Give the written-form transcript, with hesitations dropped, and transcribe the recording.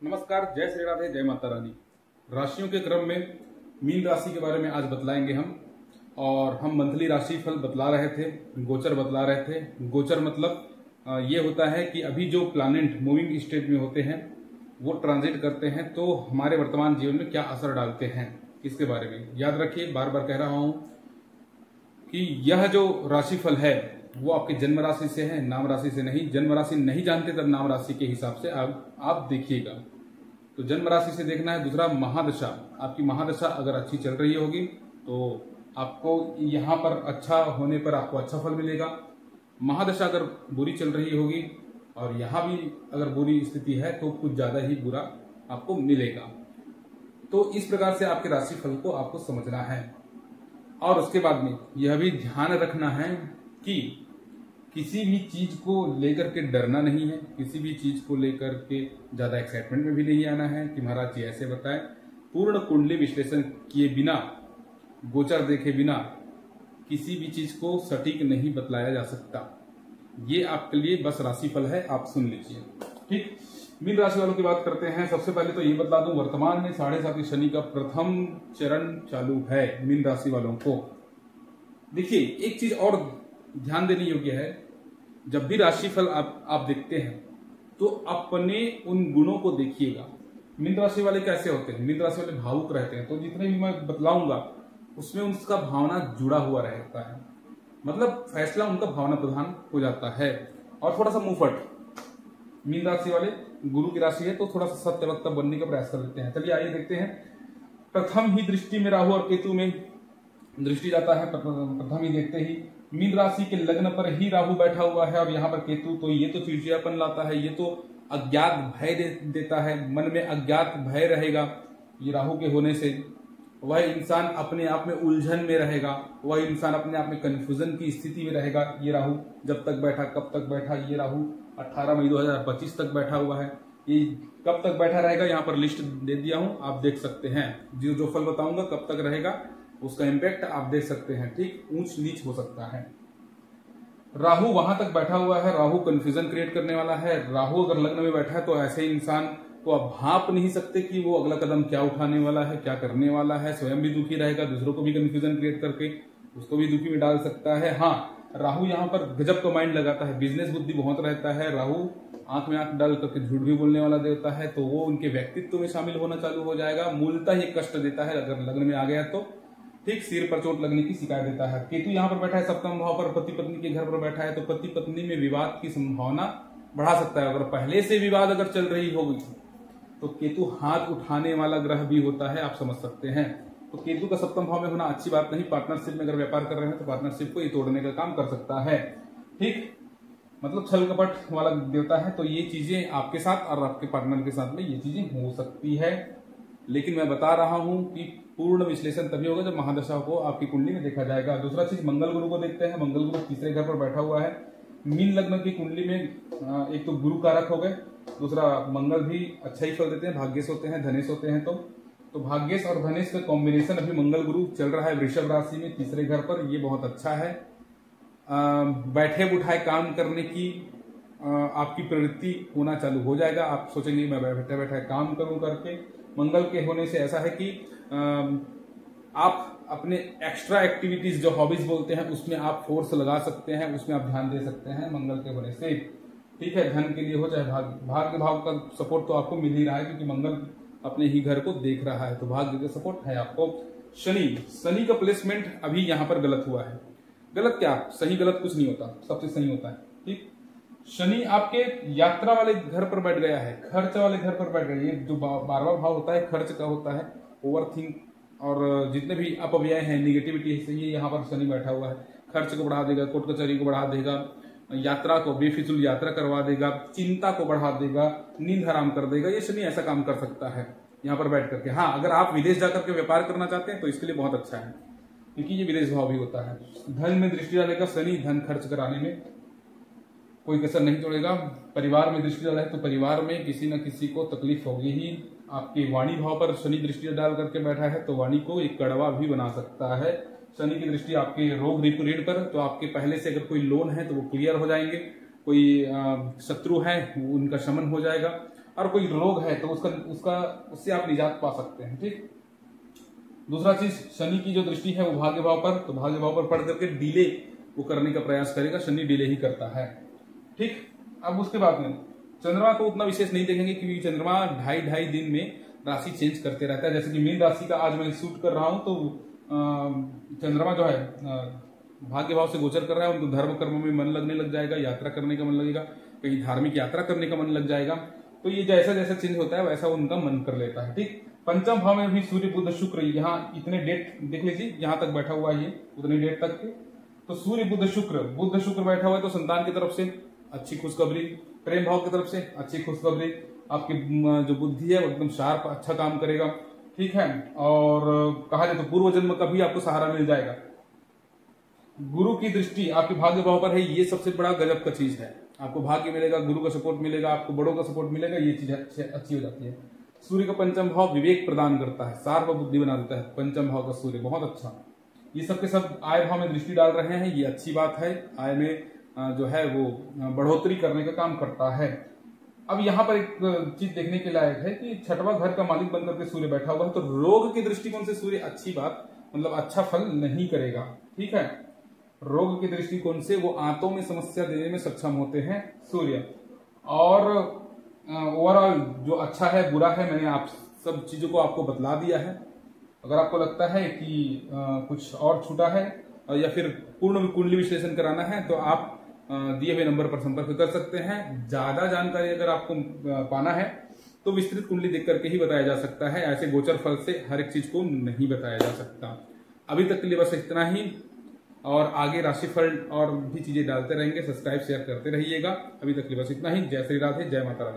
नमस्कार, जय श्री राधे, जय माता रानी। राशियों के क्रम में मीन राशि के बारे में आज बतलाएंगे हम। और हम मंथली राशि फल बतला रहे थे, गोचर बतला रहे थे। गोचर मतलब ये होता है कि अभी जो प्लैनेट मूविंग स्टेट में होते हैं वो ट्रांजिट करते हैं तो हमारे वर्तमान जीवन में क्या असर डालते हैं, इसके बारे में याद रखिए। बार बार कह रहा हूं कि यह जो राशिफल है वो आपके जन्म राशि से है, नाम राशि से नहीं। जन्म राशि नहीं जानते तब नाम राशि के हिसाब से आप देखिएगा। तो जन्म राशि से देखना है। दूसरा, महादशा। आपकी महादशा अगर अच्छी चल रही होगी तो आपको यहाँ पर अच्छा होने पर आपको अच्छा फल मिलेगा। महादशा अगर बुरी चल रही होगी और यहाँ भी अगर बुरी स्थिति है तो कुछ ज्यादा ही बुरा आपको मिलेगा। तो इस प्रकार से आपके राशिफल को आपको समझना है। और उसके बाद में यह भी ध्यान रखना है कि किसी भी चीज को लेकर के डरना नहीं है, किसी भी चीज को लेकर के ज्यादा एक्साइटमेंट में भी नहीं आना है कि महाराज जी ऐसे बताएं। पूर्ण कुंडली विश्लेषण किए बिना, गोचर देखे बिना किसी भी चीज को सटीक नहीं बतलाया जा सकता। ये आपके लिए बस राशिफल है, आप सुन लीजिए। ठीक, मीन राशि वालों की बात करते हैं। सबसे पहले तो ये बता दूं, वर्तमान में 7.5 शनि का प्रथम चरण चालू है मीन राशि वालों को। देखिए, एक चीज और ध्यान देने योग्य है, जब भी राशिफल आप देखते हैं तो अपने उन गुणों को देखिएगा। मीन राशि वाले कैसे होते हैं? मीन राशि वाले भावुक रहते हैं, तो जितने भी मैं बतलाऊंगा उसमें उनका भावना जुड़ा हुआ रहता है, मतलब फैसला उनका भावना प्रधान हो जाता है। और थोड़ा सा मुंहफट, मीन राशि वाले गुरु की राशि है तो थोड़ा सा सत्यवक्ता बनने का प्रयास कर लेते हैं। चलिए आइए देखते हैं। प्रथम ही दृष्टि में राहु और केतु में दृष्टि जाता है, प्रथम ही देखते ही मीन राशि के लग्न पर ही राहु बैठा हुआ है और यहाँ पर केतु, तो ये तो चिड़चिड़ापन लाता है, ये तो अज्ञात भय देता है। मन में अज्ञात भय रहेगा ये राहु के होने से। वह इंसान अपने आप में उलझन में रहेगा, वह इंसान अपने आप में कंफ्यूजन की स्थिति में रहेगा। ये राहु जब तक बैठा, कब तक बैठा? ये राहु 18 मई 2025 तक बैठा हुआ है। ये कब तक बैठा रहेगा यहाँ पर लिस्ट दे दिया हूं, आप देख सकते हैं। जो फल बताऊंगा कब तक रहेगा उसका इम्पैक्ट आप देख सकते हैं। ठीक, ऊंच नीच हो सकता है। राहु वहां तक बैठा हुआ है, राहु कंफ्यूजन क्रिएट करने वाला है। राहु अगर लग्न में बैठा है तो ऐसे इंसान को आप भाप नहीं सकते कि वो अगला कदम क्या उठाने वाला है, क्या करने वाला है। स्वयं भी दुखी रहेगा, दूसरों को भी कंफ्यूजन क्रिएट करके उसको भी दुखी में डाल सकता है। हाँ, राहु यहाँ पर गजब का माइंड लगाता है, बिजनेस बुद्धि बहुत रहता है। राहु आंख में आंख डाल करके झूठ भी बोलने वाला देवता है, तो वो उनके व्यक्तित्व में शामिल होना चालू हो जाएगा। मूलतः ये कष्ट देता है अगर लग्न में आ गया तो। ठीक, सिर पर चोट लगने की शिकायत देता है। केतु यहाँ पर बैठा है सप्तम भाव पर, पति पत्नी के घर पर बैठा है, तो पति पत्नी में विवाद की संभावना बढ़ा सकता है। अगर पहले से विवाद अगर चल रही होगी तो केतु हाथ उठाने वाला ग्रह भी होता है, आप समझ सकते हैं। तो केतु का सप्तम भाव में होना अच्छी बात नहीं। पार्टनरशिप में अगर व्यापार कर रहे हैं तो पार्टनरशिप को ये तोड़ने का काम कर सकता है। ठीक, मतलब छल कपट वाला देवता है, तो ये चीजें आपके साथ और आपके पार्टनर के साथ में ये चीजें हो सकती है। लेकिन मैं बता रहा हूं कि पूर्ण विश्लेषण तभी होगा जब महादशा को आपकी कुंडली में देखा जाएगा। दूसरा चीज, मंगल गुरु को देखते हैं। मंगल गुरु तीसरे घर पर बैठा हुआ है। मीन लग्न की कुंडली में एक तो गुरु कारक हो गए, दूसरा मंगल भी अच्छा ही फल देते हैं, भाग्येश होते हैं, धनेश होते हैं। तो भाग्येश और धनेश का कॉम्बिनेशन अभी मंगल गुरु चल रहा है वृषभ राशि में तीसरे घर पर, ये बहुत अच्छा है। बैठे बुठाए काम करने की आपकी प्रवृत्ति होना चालू हो जाएगा। आप सोचेंगे मैं बैठे बैठे काम करूं करके। मंगल के होने से ऐसा है कि आप अपने एक्स्ट्रा एक्टिविटीज जो हॉबीज बोलते हैं उसमें आप फोर्स लगा सकते हैं, उसमें आप ध्यान दे सकते हैं मंगल के होने से। ठीक है, धन के लिए हो चाहे भाग्य भाव का सपोर्ट तो आपको मिल ही रहा है क्योंकि मंगल अपने ही घर को देख रहा है, तो भाग्य का सपोर्ट है आपको। शनि का प्लेसमेंट अभी यहाँ पर गलत हुआ है। गलत क्या, सही गलत कुछ नहीं होता, सबसे सही होता है। ठीक, शनि आपके यात्रा वाले घर पर बैठ गया है, खर्च वाले घर पर बैठ गया है। ये जो 12वां भाव होता है खर्च का होता है, ओवरथिंक और जितने भी अपव्यय हैं, निगेटिविटी है, ये यहाँ पर शनि बैठा हुआ है। खर्च को बढ़ा देगा, कोर्ट कचहरी को बढ़ा देगा, यात्रा को बेफिजूल यात्रा करवा देगा, चिंता को बढ़ा देगा, नींद हराम कर देगा। ये शनि ऐसा काम कर सकता है यहाँ पर बैठ करके। हाँ, अगर आप विदेश जाकर के व्यापार करना चाहते हैं तो इसके लिए बहुत अच्छा है क्योंकि ये विदेश भाव भी होता है। धन में दृष्टि डालेगा शनि, धन खर्च कराने में कोई कसर नहीं छोड़ेगा। परिवार में दृष्टि डाला है तो परिवार में किसी न किसी को तकलीफ होगी ही। आपके वाणी भाव पर शनि दृष्टि डाल करके बैठा है तो वाणी को एक कड़वा भी बना सकता है। शनि की दृष्टि आपके रोग ऋण पर, तो आपके पहले से अगर कोई लोन है तो वो क्लियर हो जाएंगे, कोई शत्रु है उनका शमन हो जाएगा। और कोई रोग है तो उससे आप निजात पा सकते हैं। ठीक। दूसरा चीज, शनि की जो दृष्टि है वो भाग्य भाव पर, तो भाग्य भाव पर पढ़ करके डिले वो करने का प्रयास करेगा, शनि डिले ही करता है। ठीक। अब उसके बाद में चंद्रमा को उतना विशेष नहीं देखेंगे क्योंकि चंद्रमा 2.5 दिन में राशि चेंज करते रहता है। जैसे कि मीन राशि का आज मैं शूट कर रहा हूं तो चंद्रमा जो है भाग्य भाव से गोचर कर रहा है, उनको धर्म कर्म में मन लगने लग जाएगा, यात्रा करने का मन लगेगा, कहीं धार्मिक यात्रा करने का मन लग जाएगा। तो ये जैसा जैसा चेंज होता है वैसा उनका मन कर लेता है। ठीक। पंचम भाव में भी सूर्य बुध शुक्र, यहाँ इतने डेट देख लीजिए, यहाँ तक बैठा हुआ है ये उतनी डेट तक के। तो सूर्य बुध शुक्र बैठा हुआ है तो संतान की तरफ से अच्छी खुशखबरी, प्रेम भाव की तरफ से अच्छी खुशखबरी, आपकी जो बुद्धि है वो एकदम शार्प अच्छा काम करेगा। ठीक है। और कहा जाए तो पूर्व जन्म का भी आपको सहारा मिल जाएगा। गुरु की दृष्टि आपके भाग्य भाव पर है, ये सबसे बड़ा गजब का चीज है। आपको भाग्य मिलेगा, गुरु का सपोर्ट मिलेगा, आपको बड़ों का सपोर्ट मिलेगा, ये चीज अच्छी हो जाती है। सूर्य का पंचम भाव विवेक प्रदान करता है, सार्व बुद्धि बना देता है। पंचम भाव का सूर्य बहुत अच्छा। ये सब के सब आय भाव में दृष्टि डाल रहे हैं, ये अच्छी बात है। आय में जो है वो बढ़ोतरी करने का काम करता है। अब यहाँ पर एक चीज देखने के लायक है कि छठवां घर का मालिक बनकर के सूर्य बैठा हुआ है, तो रोग के दृष्टिकोण से सूर्य अच्छी बात मतलब अच्छा फल नहीं करेगा। ठीक है। रोग के दृष्टिकोण से वो आंतों में समस्या देने में सक्षम होते हैं सूर्य। और ओवरऑल जो अच्छा है बुरा है मैंने आप सब चीजों को आपको बतला दिया है। अगर आपको लगता है कि कुछ और छूटा है या फिर पूर्ण कुंडली विश्लेषण कराना है तो आप दिए हुए नंबर पर संपर्क कर सकते हैं। ज्यादा जानकारी अगर आपको पाना है तो विस्तृत कुंडली देख करके ही बताया जा सकता है, ऐसे गोचर फल से हर एक चीज को नहीं बताया जा सकता। अभी तक के लिए बस इतना ही, और आगे राशिफल और भी चीजें डालते रहेंगे। सब्सक्राइब शेयर करते रहिएगा। अभी तक के लिए बस इतना ही। जय श्री राधे, जय माता रानी।